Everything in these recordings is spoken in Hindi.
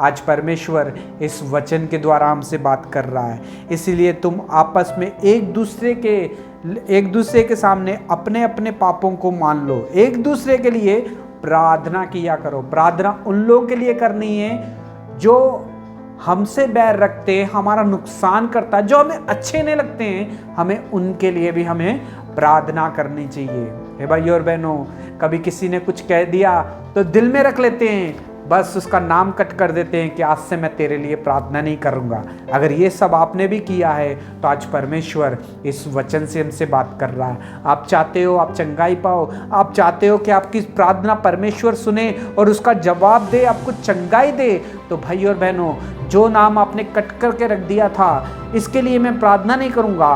आज परमेश्वर इस वचन के द्वारा हमसे बात कर रहा है, इसीलिए तुम आपस में एक दूसरे के सामने अपने अपने पापों को मान लो। एक दूसरे के लिए प्रार्थना किया करो। प्रार्थना उन लोगों के लिए करनी है जो हमसे बैर रखते हैं, हमारा नुकसान करता है, जो हमें अच्छे नहीं लगते हैं, हमें उनके लिए भी हमें प्रार्थना करनी चाहिए। हे भाई और बहनों, कभी किसी ने कुछ कह दिया तो दिल में रख लेते हैं, बस उसका नाम कट कर देते हैं कि आज से मैं तेरे लिए प्रार्थना नहीं करूंगा। अगर ये सब आपने भी किया है तो आज परमेश्वर इस वचन से हमसे बात कर रहा है। आप चाहते हो आप चंगाई पाओ, आप चाहते हो कि आपकी प्रार्थना परमेश्वर सुने और उसका जवाब दे, आपको चंगाई दे, तो भाई और बहनों, जो नाम आपने कट करके रख दिया था इसके लिए मैं प्रार्थना नहीं करूंगा,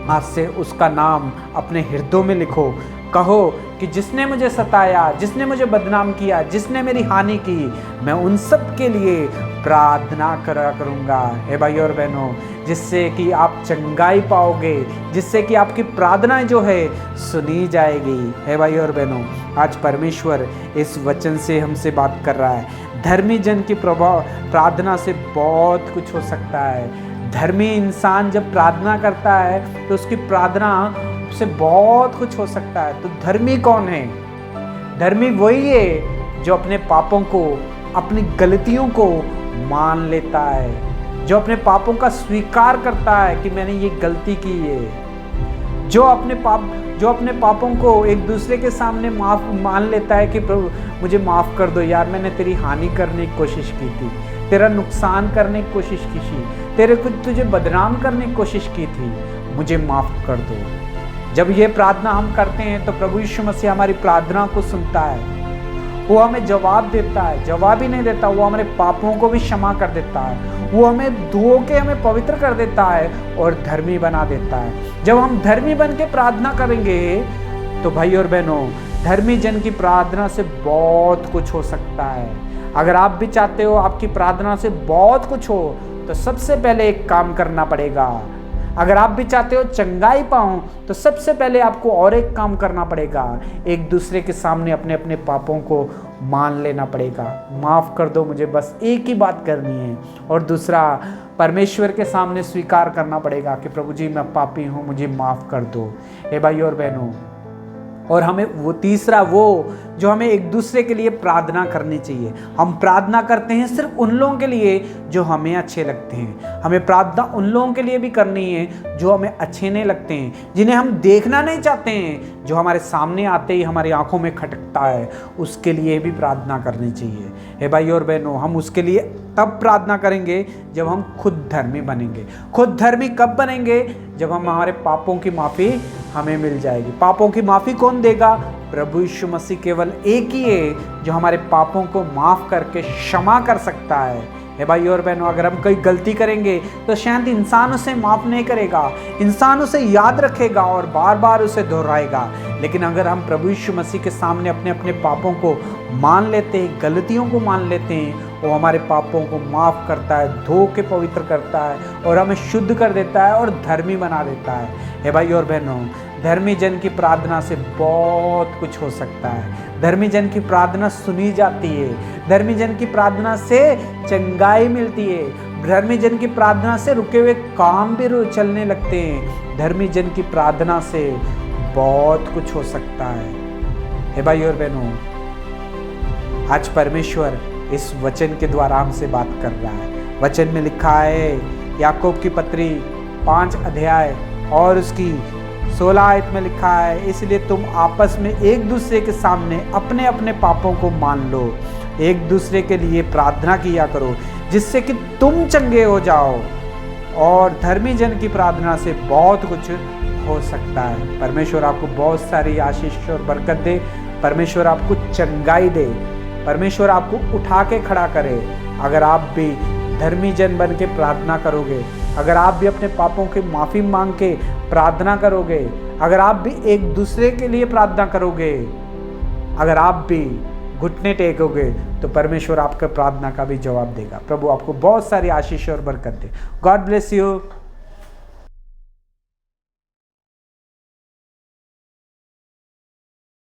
आज से उसका नाम अपने हृदय में लिखो। कहो कि जिसने मुझे सताया, जिसने मुझे बदनाम किया, जिसने मेरी हानि की, मैं उन सब के लिए प्रार्थना करा करूँगा। हे भाई और बहनों, जिससे कि आप चंगाई पाओगे, जिससे कि आपकी प्रार्थनाएं जो है सुनी जाएगी। हे भाई और बहनों, आज परमेश्वर इस वचन से हमसे बात कर रहा है। धर्मी जन की प्रार्थना से बहुत कुछ हो सकता है। धर्मी इंसान जब प्रार्थना करता है तो उसकी प्रार्थना से बहुत कुछ हो सकता है। तो धर्मी कौन है? धर्मी वही है जो अपने पापों को, अपनी गलतियों को मान लेता है, जो अपने पापों का स्वीकार करता है कि मैंने ये गलती की है, जो अपने पापों को एक दूसरे के सामने मान लेता है कि प्रभु मुझे माफ़ कर दो यार, मैंने तेरी हानि करने की कोशिश की थी, तेरा नुकसान करने की कोशिश की थी, तुझे बदनाम करने की कोशिश की थी, मुझे माफ़ कर दो। जब ये प्रार्थना हम करते हैं तो प्रभु यीशु मसीह हमारी प्रार्थना को सुनता है, वो हमें जवाब देता है। जवाब ही नहीं देता, वो हमारे पापों को भी क्षमा कर देता है, वो हमें धो के हमें पवित्र कर देता है और धर्मी बना देता है। जब हम धर्मी बन के प्रार्थना करेंगे तो भाई और बहनों, धर्मी जन की प्रार्थना से बहुत कुछ हो सकता है। अगर आप भी चाहते हो आपकी प्रार्थना से बहुत कुछ हो तो सबसे पहले एक काम करना पड़ेगा। अगर आप भी चाहते हो चंगाई पाओ तो सबसे पहले आपको और एक काम करना पड़ेगा, एक दूसरे के सामने अपने अपने पापों को मान लेना पड़ेगा। माफ़ कर दो मुझे, बस एक ही बात करनी है। और दूसरा, परमेश्वर के सामने स्वीकार करना पड़ेगा कि प्रभु जी मैं पापी हूँ, मुझे माफ़ कर दो। हे भाई और बहनों, और हमें वो तीसरा, वो जो हमें एक दूसरे के लिए प्रार्थना करनी चाहिए। हम प्रार्थना करते हैं सिर्फ उन लोगों के लिए जो हमें अच्छे लगते हैं। हमें प्रार्थना उन लोगों के लिए भी करनी है जो हमें अच्छे नहीं लगते हैं, जिन्हें हम देखना नहीं चाहते हैं, जो हमारे सामने आते ही हमारी आंखों में खटकता है, उसके लिए भी प्रार्थना करनी चाहिए। हे भाई और बहनों, हम उसके लिए तब प्रार्थना करेंगे जब हम खुद धर्मी बनेंगे। खुद धर्मी कब बनेंगे? जब हम हमारे पापों की माफ़ी हमें मिल जाएगी। पापों की माफ़ी कौन देगा? प्रभु यीशु मसीह केवल एक ही है जो हमारे पापों को माफ़ करके क्षमा कर सकता है। हे भाई और बहनों, अगर हम कोई गलती करेंगे तो शायद इंसान उसे माफ़ नहीं करेगा, इंसान उसे याद रखेगा और बार बार उसे दोहराएगा। लेकिन अगर हम प्रभु यीशु मसीह के सामने अपने अपने पापों को मान लेते हैं, गलतियों को मान लेते हैं, वो हमारे पापों को माफ़ करता है, धो के पवित्र करता है और हमें शुद्ध कर देता है और धर्मी बना देता है। हे भाई और बहनों, धर्मी जन की प्रार्थना से बहुत कुछ हो सकता है। धर्मी जन की प्रार्थना सुनी जाती है, धर्मी जन की प्रार्थना से चंगाई मिलती है, धर्मी जन की प्रार्थना से रुके हुए काम भी चलने लगते हैं। धर्मी जन की प्रार्थना से बहुत कुछ हो सकता है। हे भाई और बहनों, आज परमेश्वर इस वचन के द्वारा हमसे बात कर रहा है। वचन में लिखा है, याकूब की पत्री 5 अध्याय और उसकी 16 आयत में लिखा है, इसलिए तुम आपस में एक दूसरे के सामने अपने अपने पापों को मान लो, एक दूसरे के लिए प्रार्थना किया करो, जिससे कि तुम चंगे हो जाओ। और धर्मी जन की प्रार्थना से बहुत कुछ हो सकता है। परमेश्वर आपको बहुत सारी आशीष और बरकत दे, परमेश्वर आपको चंगाई दे, परमेश्वर आपको उठा के खड़ा करे। अगर आप भी धर्मी जन बन के प्रार्थना करोगे, अगर आप भी अपने पापों की माफ़ी मांग के प्रार्थना करोगे, अगर आप भी एक दूसरे के लिए प्रार्थना करोगे, अगर आप भी घुटने टेकोगे, तो परमेश्वर आपके प्रार्थना का भी जवाब देगा। प्रभु आपको बहुत सारी आशीष और बरकत दे। God bless you.